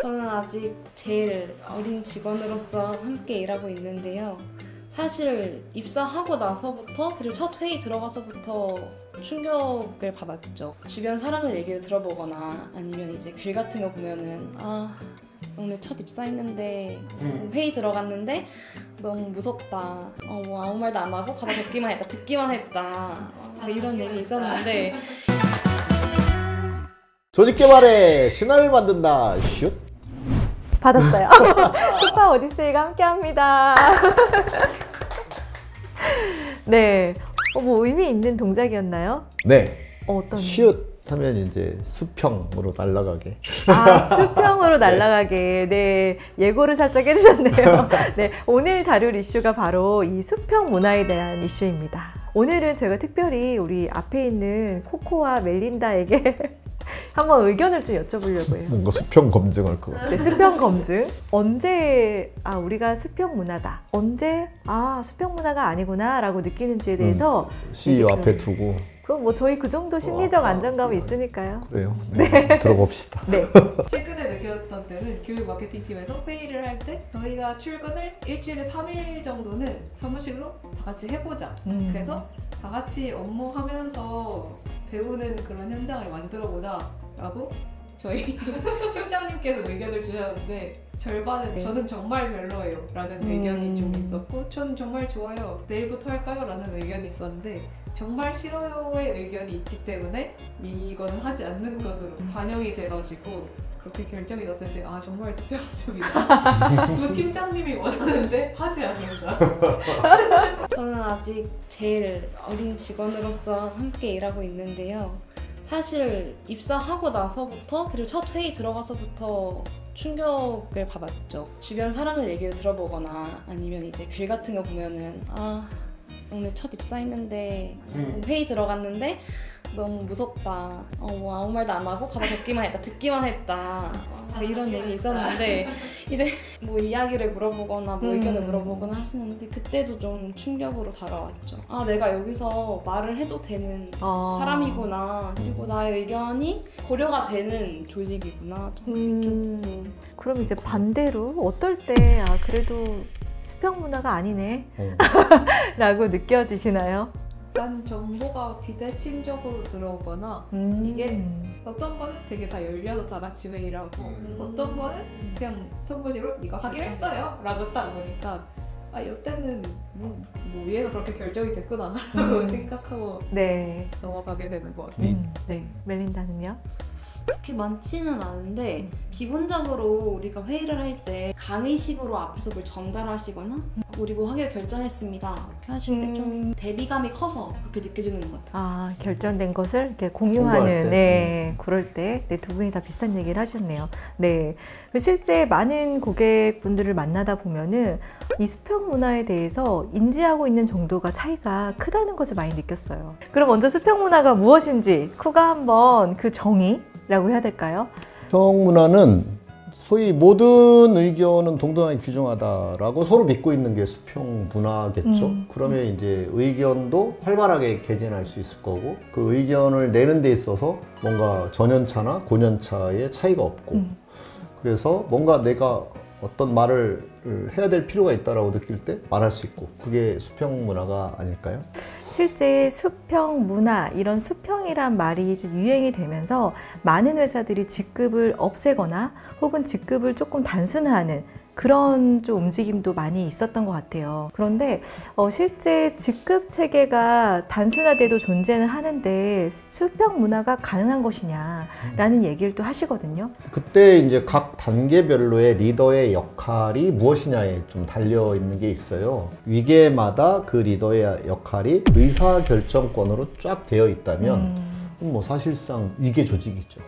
저는 아직 제일 어린 직원으로서 함께 일하고 있는데요. 사실 입사하고 나서부터 그리고 첫 회의 들어가서부터 충격을 받았죠. 주변 사람들 얘기를 들어보거나 아니면 이제 글 같은 거 보면은 오늘 첫 입사했는데 회의 들어갔는데 너무 무섭다. 뭐 아무 말도 안 하고 가다 듣기만 했다. 이런 얘기 있었는데 조직 개발의 신화를 만든다. 슛. 받았어요. 쿠파 오디세이가 함께합니다. 네, 뭐 의미 있는 동작이었나요? 네. 어떤? 슛 하면 이제 수평으로 날아가게. 수평으로 날아가게. 네, 예고를 살짝 해주셨네요. 네, 오늘 다룰 이슈가 바로 이 수평 문화에 대한 이슈입니다. 오늘은 제가 특별히 우리 앞에 있는 코코와 멜린다에게 한번 의견을 좀 여쭤보려고 해요. 뭔가 수평 검증할 것 같아요. 네, 수평 검증. 언제 우리가 수평 문화다. 언제 수평 문화가 아니구나 라고 느끼는지에 대해서 CEO 앞에 두고. 그럼 뭐 저희 그 정도 심리적 안정감이 있으니까요. 그래요. 네. 들어봅시다. 네. 최근에 느꼈던 때는 교육 마케팅팀에서 회의를 할 때 저희가 출근을 일주일에 3일 정도는 사무실로 다 같이 해보자. 그래서 다 같이 업무하면서 배우는 그런 현장을 만들어보자 라고 저희 팀장님께서 의견을 주셨는데 절반은 저는 정말 별로예요 라는 의견이 좀 있었고 전 정말 좋아요 내일부터 할까요? 라는 의견이 있었는데 정말 싫어요의 의견이 있기 때문에 이거는 하지 않는 것으로 반영이 돼가지고 그렇게 결정이 났을 때 정말 수평적이다. 팀장님이 원하는데 하지 않는다. 저는 아직 제일 어린 직원으로서 함께 일하고 있는데요. 사실 입사하고 나서부터 그리고 첫 회의 들어가서부터 충격을 받았죠. 주변 사람들 얘기를 들어보거나 아니면 이제 글 같은 거 보면은 오늘 첫 입사했는데 회의 들어갔는데 너무 무섭다. 뭐 아무 말도 안 하고 가다 듣기만 했다. 이런 얘기 있었는데 이제 뭐 이야기를 물어보거나 뭐 의견을 물어보거나 하시는데 그때도 좀 충격으로 다가왔죠. 내가 여기서 말을 해도 되는 사람이구나. 그리고 나의 의견이 고려가 되는 조직이구나. 그럼 이제 반대로 어떨 때 그래도 수평 문화가 아니네 라고 느껴지시나요? 약간 정보가 비대칭적으로 들어오거나 이게 어떤 거는 되게 다 열려서 다 같이 회의를 하고 어떤 거는 그냥 선거지로 이거 하기로 했어요 라고 딱 보니까 이때는 뭐 위에서 그렇게 결정이 됐구나 라고 생각하고 넘어가게 되는 것 같아요. 네, 멜린다는요? 그렇게 많지는 않은데 기본적으로 우리가 회의를 할 때 강의식으로 앞에서 뭘 전달하시거나 우리 뭐 하기로 결정했습니다 이렇게 하실 때 좀 대비감이 커서 그렇게 느껴지는 것 같아요. 결정된 것을 이렇게 공유하는 그럴 때 두 분이 다 비슷한 얘기를 하셨네요. 네, 실제 많은 고객분들을 만나다 보면은 이 수평 문화에 대해서 인지하고 있는 정도가 차이가 크다는 것을 많이 느꼈어요. 그럼 먼저 수평 문화가 무엇인지 쿠가 한번 그 정의라고 해야 될까요? 수평 문화는 소위 모든 의견은 동등하게 규정하다라고 서로 믿고 있는 게 수평 문화겠죠. 그러면 이제 의견도 활발하게 개진할 수 있을 거고 그 의견을 내는 데 있어서 뭔가 전연차나 고년차의 차이가 없고 그래서 뭔가 내가 어떤 말을 해야 될 필요가 있다고 느낄 때 말할 수 있고 그게 수평 문화가 아닐까요? 실제 수평 문화, 이런 수평이란 말이 좀 유행이 되면서 많은 회사들이 직급을 없애거나 혹은 직급을 조금 단순화하는 그런 좀 움직임도 많이 있었던 것 같아요. 그런데 실제 직급 체계가 단순화돼도 존재는 하는데 수평 문화가 가능한 것이냐라는 얘기를 또 하시거든요. 그때 이제 각 단계별로의 리더의 역할이 무엇이냐에 좀 달려 있는 게 있어요. 위계마다 그 리더의 역할이 의사결정권으로 쫙 되어 있다면 뭐 사실상 위계 조직이죠.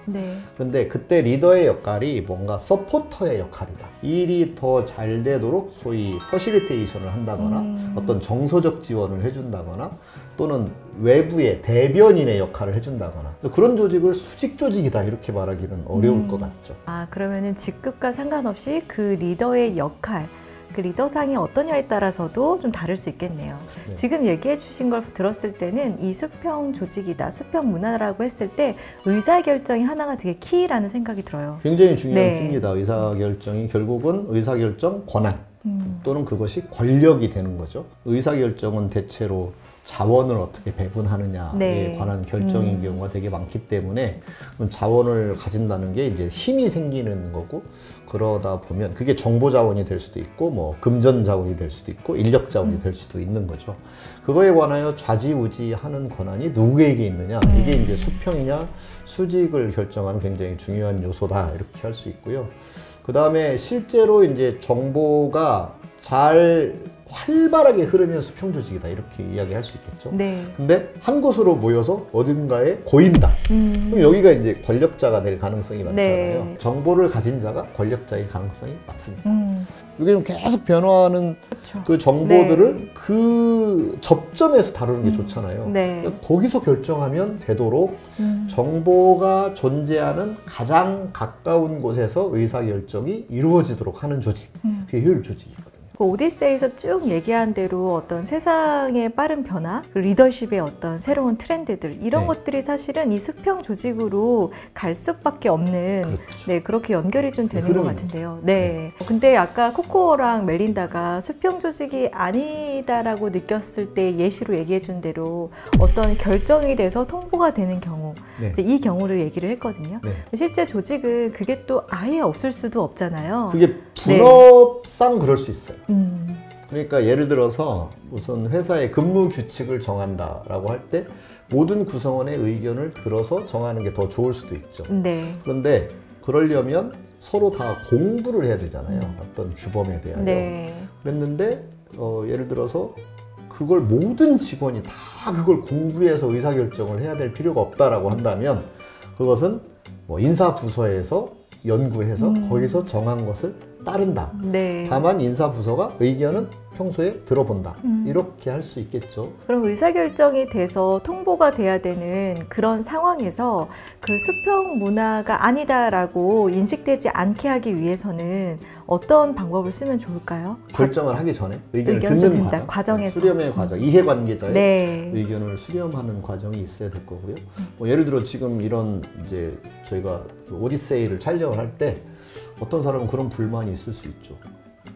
그런데 그때 리더의 역할이 뭔가 서포터의 역할이다. 일이 더 잘 되도록 소위 퍼실리테이션을 한다거나 어떤 정서적 지원을 해준다거나 또는 외부의 대변인의 역할을 해준다거나 그런 조직을 수직 조직이다 이렇게 말하기는 어려울 것 같죠. 그러면은 직급과 상관없이 그 리더의 역할, 그 리더상이 어떠냐에 따라서도 좀 다를 수 있겠네요. 네. 지금 얘기해 주신 걸 들었을 때는 이 수평 조직이다, 수평 문화라고 했을 때 의사결정이 하나가 되게 키라는 생각이 들어요. 굉장히 중요한 네. 키입니다. 의사결정이 결국은 의사결정 권한 또는 그것이 권력이 되는 거죠. 의사결정은 대체로 자원을 어떻게 배분하느냐에 네. 관한 결정인 경우가 되게 많기 때문에 자원을 가진다는 게 이제 힘이 생기는 거고, 그러다 보면 그게 정보 자원이 될 수도 있고 뭐 금전 자원이 될 수도 있고 인력 자원이 될 수도 있는 거죠. 그거에 관하여 좌지우지하는 권한이 누구에게 있느냐, 이게 이제 수평이냐 수직을 결정하는 굉장히 중요한 요소다, 이렇게 할 수 있고요. 그 다음에 실제로 이제 정보가 잘 활발하게 흐르면 수평 조직이다, 이렇게 이야기할 수 있겠죠. 네. 근데 한 곳으로 모여서 어딘가에 고인다. 그럼 여기가 이제 권력자가 될 가능성이 많잖아요. 네. 정보를 가진 자가 권력자일 가능성이 많습니다. 이게 좀 계속 변화하는 그렇죠. 그 정보들을 네. 그 접점에서 다루는 게 좋잖아요. 네. 그러니까 거기서 결정하면 되도록 정보가 존재하는 가장 가까운 곳에서 의사결정이 이루어지도록 하는 조직, 그게 효율 조직이거든요. 그 오디세이에서 쭉 얘기한 대로 어떤 세상의 빠른 변화, 리더십의 어떤 새로운 트렌드들, 이런 네. 것들이 사실은 이 수평 조직으로 갈 수밖에 없는, 그렇죠. 네, 그렇게 연결이 좀 되는 것 흐름입니다. 같은데요. 네. 근데 아까 코코랑 멜린다가 수평 조직이 아니다라고 느꼈을 때 예시로 얘기해 준 대로 어떤 결정이 돼서 통보가 되는 경우, 네. 이제 이 경우를 얘기를 했거든요. 네. 실제 조직은 그게 또 아예 없을 수도 없잖아요. 그게 분업상 그럴 수 있어요. 그러니까 예를 들어서 무슨 회사의 근무 규칙을 정한다라고 할 때 모든 구성원의 의견을 들어서 정하는 게 더 좋을 수도 있죠. 네. 그런데 그러려면 서로 다 공부를 해야 되잖아요. 어떤 규범에 대하여. 네. 그랬는데 예를 들어서 그걸 모든 직원이 다 그걸 공부해서 의사결정을 해야 될 필요가 없다라고 한다면 그것은 뭐 인사부서에서 연구해서 거기서 정한 것을 따른다. 네. 다만 인사부서가 의견은 평소에 들어본다. 이렇게 할 수 있겠죠. 그럼 의사결정이 돼서 통보가 돼야 되는 그런 상황에서 그 수평 문화가 아니다라고 인식되지 않게 하기 위해서는 어떤 방법을 쓰면 좋을까요? 결정을 하기 전에 의견을 의견을 듣는 듣는다. 과정, 과정에서. 수렴의 과정, 이해관계자의 네. 의견을 수렴하는 과정이 있어야 될 거고요. 뭐 예를 들어 지금 이런 이제 저희가 그 오디세이를 촬영을 할 때 어떤 사람은 그런 불만이 있을 수 있죠.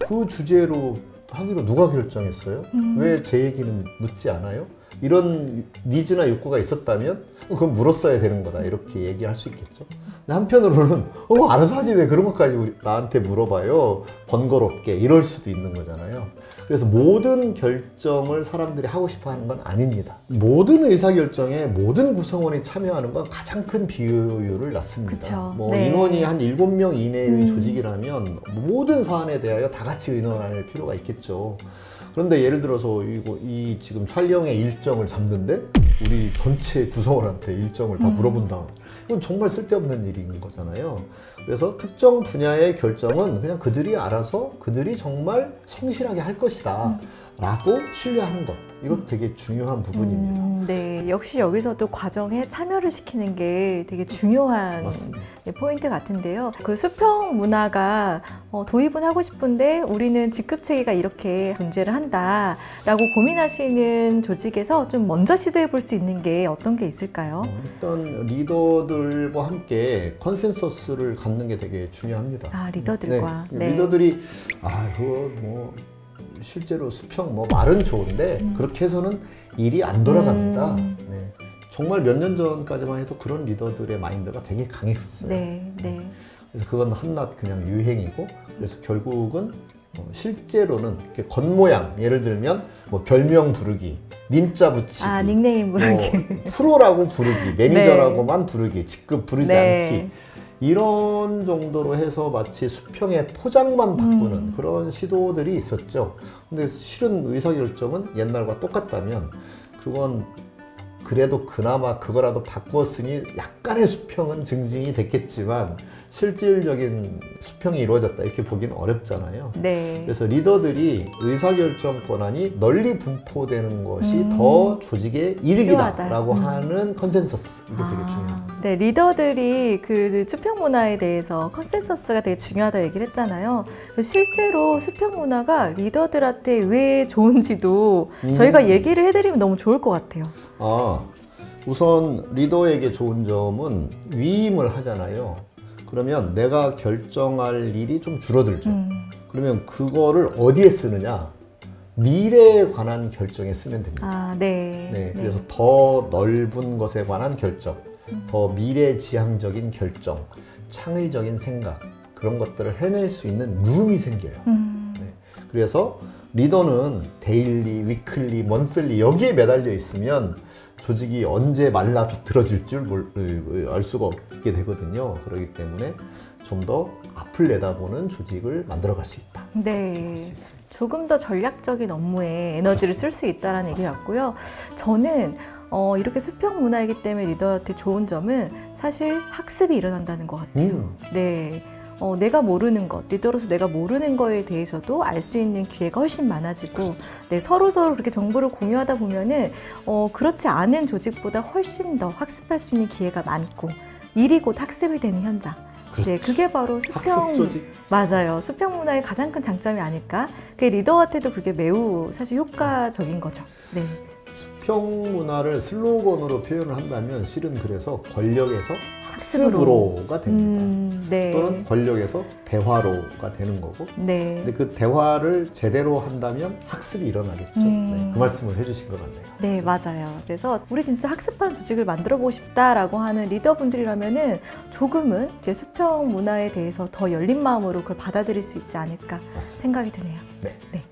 그 주제로 하기로 누가 결정했어요? 왜 제 얘기는 묻지 않아요? 이런 니즈나 욕구가 있었다면 그건 물었어야 되는 거다, 이렇게 얘기할 수 있겠죠. 근데 한편으로는 알아서 하지 왜 그런 것까지 나한테 물어봐요, 번거롭게, 이럴 수도 있는 거잖아요. 그래서 모든 결정을 사람들이 하고 싶어 하는 건 아닙니다. 모든 의사결정에 모든 구성원이 참여하는 건 가장 큰 비효율을 낳습니다. 그쵸. 뭐 네. 인원이 한 7명 이내의 조직이라면 모든 사안에 대하여 다 같이 의논할 필요가 있겠죠. 그런데 예를 들어서 이 지금 촬영의 일정을 잡는데 우리 전체 구성원한테 일정을 다 물어본다. 이건 정말 쓸데없는 일인 거잖아요. 그래서 특정 분야의 결정은 그냥 그들이 알아서 그들이 정말 성실하게 할 것이다 라고 신뢰하는 것, 이것도 되게 중요한 부분입니다. 네, 역시 여기서도 과정에 참여를 시키는 게 되게 중요한 맞습니다. 포인트 같은데요. 그 수평 문화가 도입은 하고 싶은데 우리는 직급 체계가 이렇게 존재를 한다라고 고민하시는 조직에서 좀 먼저 시도해 볼 수 있는 게 어떤 게 있을까요? 일단 리더들과 함께 컨센서스를 갖는 게 되게 중요합니다. 아, 리더들과. 네. 리더들이 그거 뭐 실제로 수평 뭐 말은 좋은데 그렇게 해서는 일이 안 돌아갑니다. 네. 정말 몇 년 전까지만 해도 그런 리더들의 마인드가 되게 강했어요. 네, 네. 그래서 그건 한낱 그냥 유행이고, 그래서 결국은 실제로는 이렇게 겉모양, 예를 들면 뭐 별명 부르기, 님자 붙이기, 아, 닉네임 부르기. 뭐 프로라고 부르기, 매니저라고만 부르기, 직급 부르지 네. 않기, 이런 정도로 해서 마치 수평의 포장만 바꾸는 그런 시도들이 있었죠. 근데 실은 의사결정은 옛날과 똑같다면 그건 그래도 그나마 그거라도 바꿨으니 약간의 수평은 증진이 됐겠지만 실질적인 수평이 이루어졌다 이렇게 보기는 어렵잖아요. 네. 그래서 리더들이 의사결정 권한이 널리 분포되는 것이 더 조직의 이득이다라고 하는 컨센서스, 이게 되게 중요합니다. 네, 리더들이 그 수평 문화에 대해서 컨센서스가 되게 중요하다고 얘기를 했잖아요. 실제로 수평 문화가 리더들한테 왜 좋은지도 저희가 얘기를 해드리면 너무 좋을 것 같아요. 우선 리더에게 좋은 점은 위임을 하잖아요. 그러면 내가 결정할 일이 좀 줄어들죠. 그러면 그거를 어디에 쓰느냐? 미래에 관한 결정에 쓰면 됩니다. 네. 그래서 더 넓은 것에 관한 결정, 더 미래지향적인 결정, 창의적인 생각, 그런 것들을 해낼 수 있는 룸이 생겨요. 그래서 리더는 데일리, 위클리, 먼슬리 여기에 매달려 있으면 조직이 언제 말라 비틀어질 줄 알 수가 없게 되거든요. 그렇기 때문에 좀 더 앞을 내다보는 조직을 만들어갈 수 있다. 네. 조금 더 전략적인 업무에 에너지를 쓸 수 있다는 얘기 같고요. 저는 이렇게 수평 문화이기 때문에 리더한테 좋은 점은 사실 학습이 일어난다는 것 같아요. 네. 내가 모르는 것, 리더로서 내가 모르는 거에 대해서도 알 수 있는 기회가 훨씬 많아지고, 네, 서로서로 그렇게 정보를 공유하다 보면은, 그렇지 않은 조직보다 훨씬 더 학습할 수 있는 기회가 많고, 일이 곧 학습이 되는 현장. 네, 그게 바로 수평, 학습 조직. 맞아요. 수평 문화의 가장 큰 장점이 아닐까? 그 리더한테도 그게 매우 사실 효과적인 거죠. 네. 수평 문화를 슬로건으로 표현을 한다면 실은 그래서 권력에서 학습으로가 됩니다. 네. 또는 권력에서 대화로가 되는 거고. 네. 근데 그 대화를 제대로 한다면 학습이 일어나겠죠. 네, 그 말씀을 해주신 것 같네요. 네, 맞아요. 그래서 우리 진짜 학습하는 조직을 만들어 보고 싶다라고 하는 리더분들이라면은 조금은 이제 수평 문화에 대해서 더 열린 마음으로 그걸 받아들일 수 있지 않을까 맞습니다. 생각이 드네요. 네.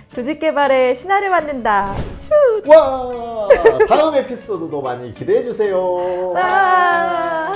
조직 개발의 신화를 만든다. 슈! 와! 다음 에피소드도 많이 기대해 주세요. 와!